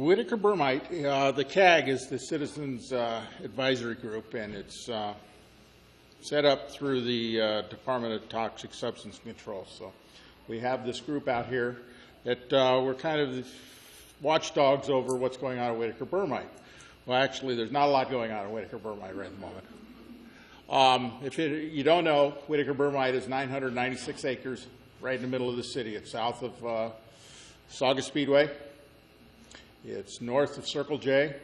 Whittaker-Bermite, the CAG is the Citizens Advisory Group, and it's set up through the Department of Toxic Substance Control. So we have this group out here that we're kind of the watchdogs over what's going on at Whittaker-Bermite. Well, actually, there's not a lot going on at Whittaker-Bermite right at the moment. If you don't know, Whittaker-Bermite is 996 acres right in the middle of the city. It's south of Saugus Speedway. It's north of Circle J.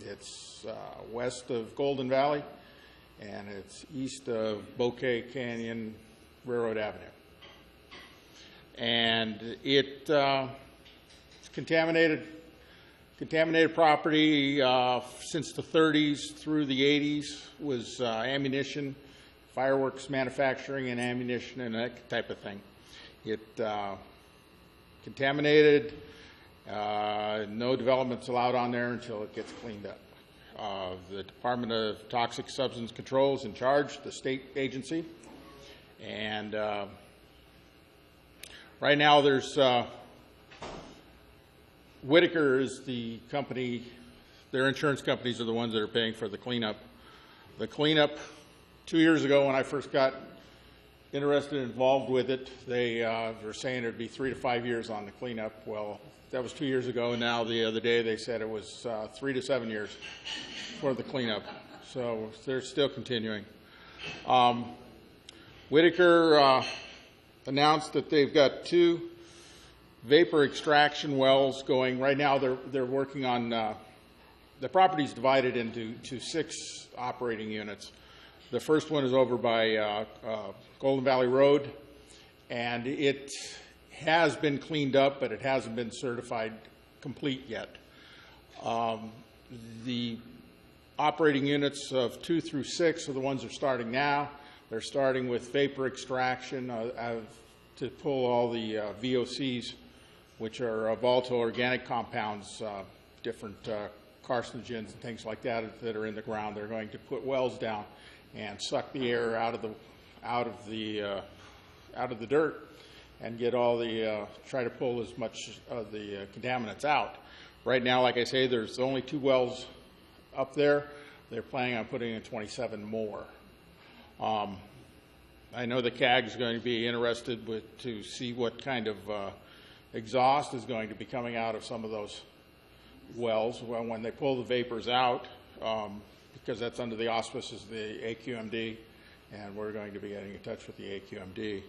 It's west of Golden Valley. And it's east of Bouquet Canyon Railroad Avenue. And it's contaminated property since the 30s through the 80s was ammunition, fireworks manufacturing and ammunition and that type of thing. It contaminated, no development's allowed on there until it gets cleaned up. The Department of Toxic Substance Control is in charge, the state agency, and right now there's Whittaker is the company, their insurance companies are the ones that are paying for the cleanup. The cleanup, 2 years ago when I first got interested and involved with it, they were saying it would be 3 to 5 years on the cleanup. Well, that was 2 years ago, and now the other day they said it was 3 to 7 years for the cleanup. So they're still continuing. Whittaker announced that they've got 2 vapor extraction wells going. Right now they're working on, the property's divided into 6 operating units. The first one is over by Golden Valley Road, and it has been cleaned up, but it hasn't been certified complete yet. The operating units of 2 through 6 are the ones that are starting now. They're starting with vapor extraction to pull all the VOCs, which are volatile organic compounds, different carcinogens and things like that that are in the ground. They're going to put wells down and suck the air out of the dirt and get all the try to pull as much of the contaminants out. Right now, like I say, there's only 2 wells up there. They're planning on putting in 27 more. I know the CAG is going to be interested to see what kind of exhaust is going to be coming out of some of those wells when they pull the vapors out, because that's under the auspices of the AQMD, and we're going to be getting in touch with the AQMD.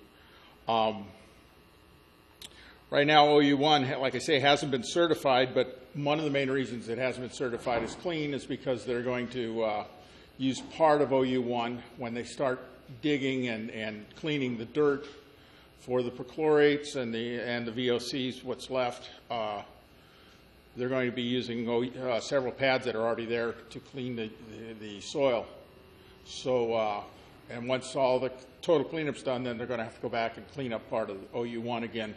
Right now, OU1, like I say, hasn't been certified, but one of the main reasons it hasn't been certified as clean is because they're going to use part of OU1 when they start digging and cleaning the dirt for the perchlorates and the VOCs, what's left. They're going to be using several pads that are already there to clean the soil. So, and once all the total cleanup's done, then they're going to have to go back and clean up part of OU1 again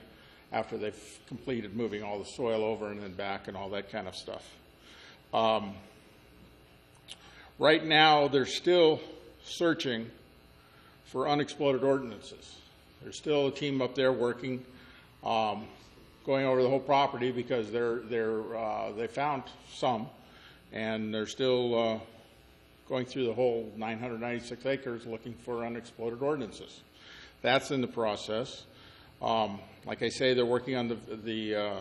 after they've completed moving all the soil over and then back and all that kind of stuff. Right now, they're still searching for unexploded ordnances. There's still a team up there working, going over the whole property because they found some, and they're still going through the whole 996 acres looking for unexploded ordnances. That's in the process. Like I say, they're working on the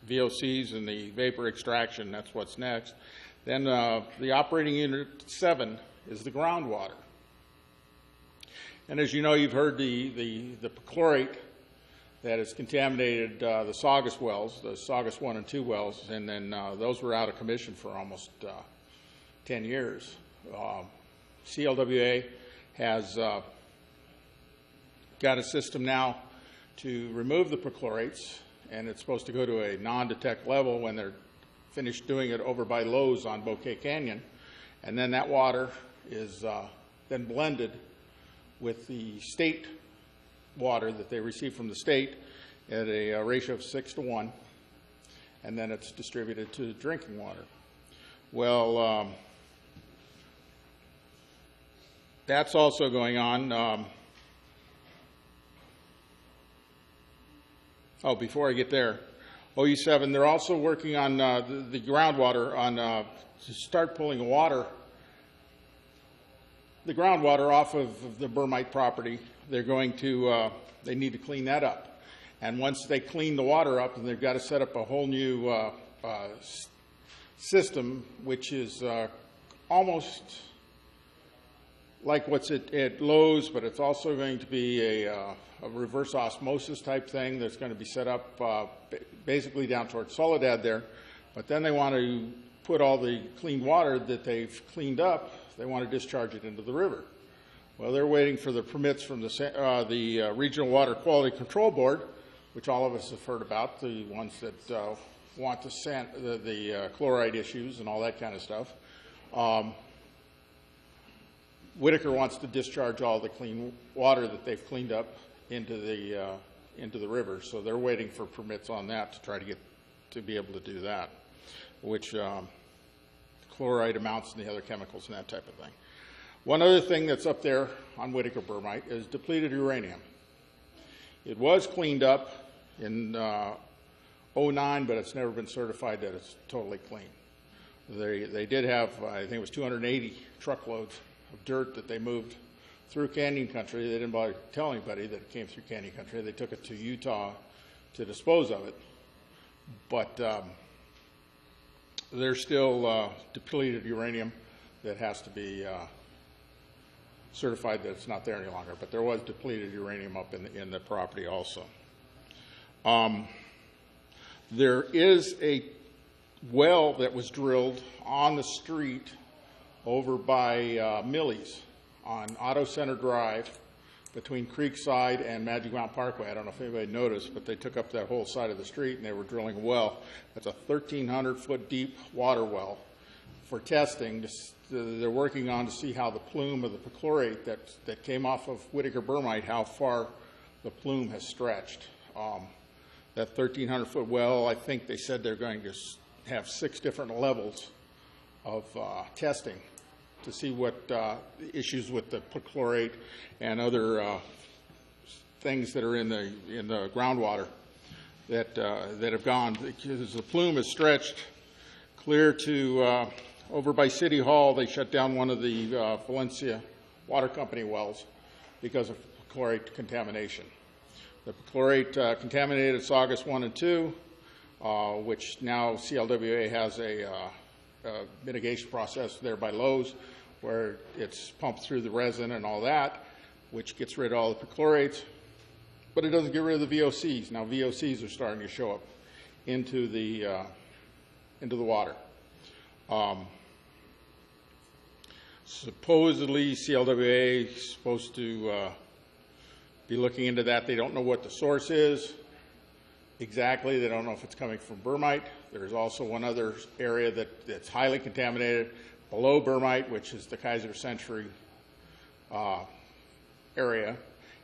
VOCs and the vapor extraction. That's what's next. Then the operating unit 7 is the groundwater. And as you know, you've heard the perchlorate that has contaminated the Saugus wells, the Saugus 1 and 2 wells, and then those were out of commission for almost 10 years. CLWA has got a system now to remove the perchlorates, and it's supposed to go to a non-detect level when they're finished doing it over by Lowe's on Bouquet Canyon, and then that water is then blended with the state water that they receive from the state at a ratio of 6:1, and then it's distributed to drinking water. Well, that's also going on. Oh, before I get there, OU7. They're also working on the groundwater to start pulling the groundwater off of the Bermite property. They're going to, they need to clean that up. And once they clean the water up, then they've got to set up a whole new system, which is almost like what's at Lowe's, but it's also going to be a reverse osmosis type thing that's going to be set up basically down towards Soledad there. But then they want to put all the clean water that they've cleaned up, they want to discharge it into the river. Well, they're waiting for the permits from the Regional Water Quality Control Board, which all of us have heard about, the ones that want the chloride issues and all that kind of stuff. Whittaker wants to discharge all the clean water that they've cleaned up into the river, so they're waiting for permits on that to try to be able to do that, which chloride amounts and the other chemicals and that type of thing. One other thing that's up there on Whittaker-Bermite is depleted uranium. It was cleaned up in '09, but it's never been certified that it's totally clean. They did have, I think it was 280 truckloads of dirt that they moved through Canyon Country. They didn't bother to tell anybody that it came through Canyon Country. They took it to Utah to dispose of it. But there's still depleted uranium that has to be certified that it's not there any longer. But there was depleted uranium up in the property also. There is a well that was drilled on the street over by Millie's on Auto Center Drive between Creekside and Magic Mountain Parkway. I don't know if anybody noticed, but they took up that whole side of the street and they were drilling a well. That's a 1,300-foot deep water well for testing. They're working on to see how the plume of the perchlorate that came off of Whittaker-Bermite, how far the plume has stretched. That 1,300-foot well, I think they said they're going to have 6 different levels of testing to see what issues with the perchlorate and other things that are in the groundwater that have gone, because the plume is stretched clear to over by City Hall. They shut down one of the Valencia Water Company wells because of perchlorate contamination. The perchlorate contaminated Saugus 1 and 2, which now CLWA has a mitigation process there by Lowe's, where it's pumped through the resin and all that, which gets rid of all the perchlorates, but it doesn't get rid of the VOCs. Now VOCs are starting to show up into the water. Supposedly CLWA is supposed to be looking into that. They don't know what the source is exactly. They don't know if it's coming from Bermite. There's also one other area that's highly contaminated below Bermite, which is the Kaiser Century area,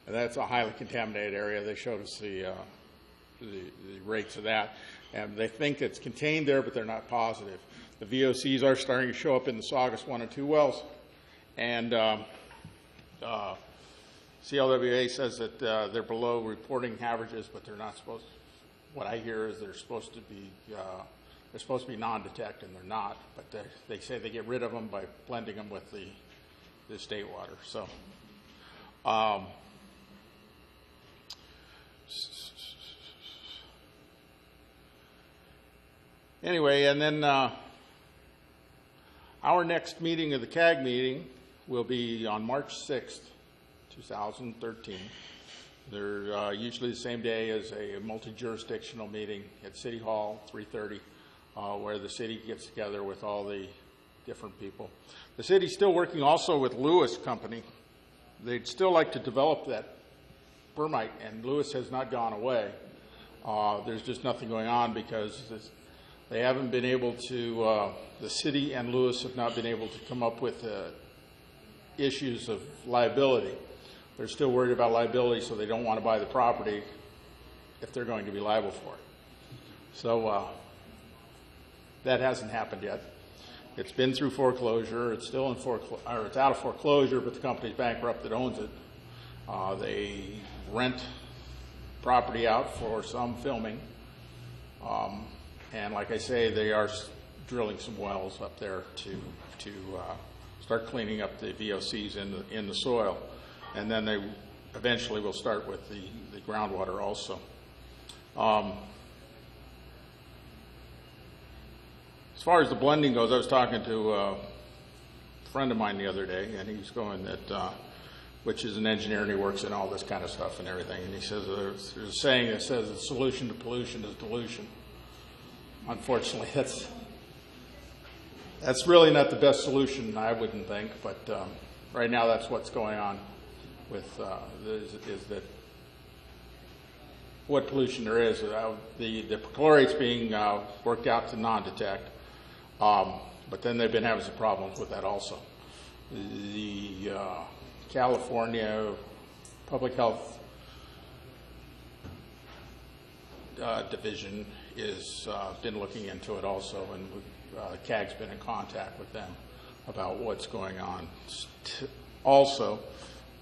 and that's a highly contaminated area. They showed us the rates of that, and they think it's contained there, but they're not positive. The VOCs are starting to show up in the Saugus 1 and 2 wells, and CLWA says that they're below reporting averages, but they're not supposed to. What I hear is they're supposed to be non-detect, and they're not. But they say they get rid of them by blending them with the state water. So, anyway, and then our next meeting of the CAG meeting will be on March 6th, 2013. They're usually the same day as a multi-jurisdictional meeting at City Hall, 3:30, where the city gets together with all the different people. The city's still working also with Lewis Company. They'd still like to develop that Bermite, and Lewis has not gone away. There's just nothing going on because they haven't been able to, the city and Lewis have not been able to come up with issues of liability. They're still worried about liability, so they don't want to buy the property if they're going to be liable for it. So that hasn't happened yet. It's been through foreclosure. It's still in or it's out of foreclosure, but the company's bankrupt that owns it. They rent property out for some filming, And like I say, they are drilling some wells up there to start cleaning up the VOCs in the soil. And then they eventually will start with the groundwater also. As far as the blending goes, I was talking to a friend of mine the other day, and he's going that, which is an engineer, and he works in all this kind of stuff and everything, and he says there's a saying that says the solution to pollution is dilution. Unfortunately, that's really not the best solution, I wouldn't think, but right now that's what's going on with is that what pollution there is. The perchlorate's being worked out to non-detect, but then they've been having some problems with that also. The California Public Health Division is been looking into it also, and CAG's been in contact with them about what's going on also,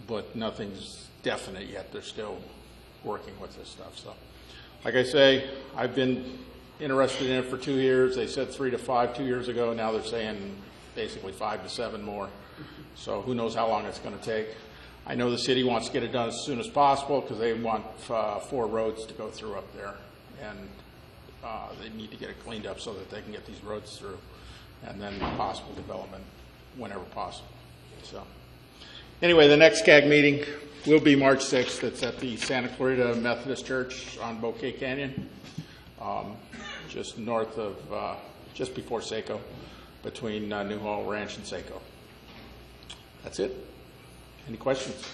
but nothing's definite yet. They're still working with this stuff. So, like I say, I've been interested in it for 2 years. They said 3 to 5 2 years ago. Now they're saying basically 5 to 7 more. So who knows how long it's going to take. I know the city wants to get it done as soon as possible because they want 4 roads to go through up there, and they need to get it cleaned up so that they can get these roads through, and then possible development whenever possible. So anyway, the next CAG meeting will be March 6th. It's at the Santa Clarita Methodist Church on Bouquet Canyon, just north of, just before Seco, between New Hall Ranch and Seco. That's it. Any questions?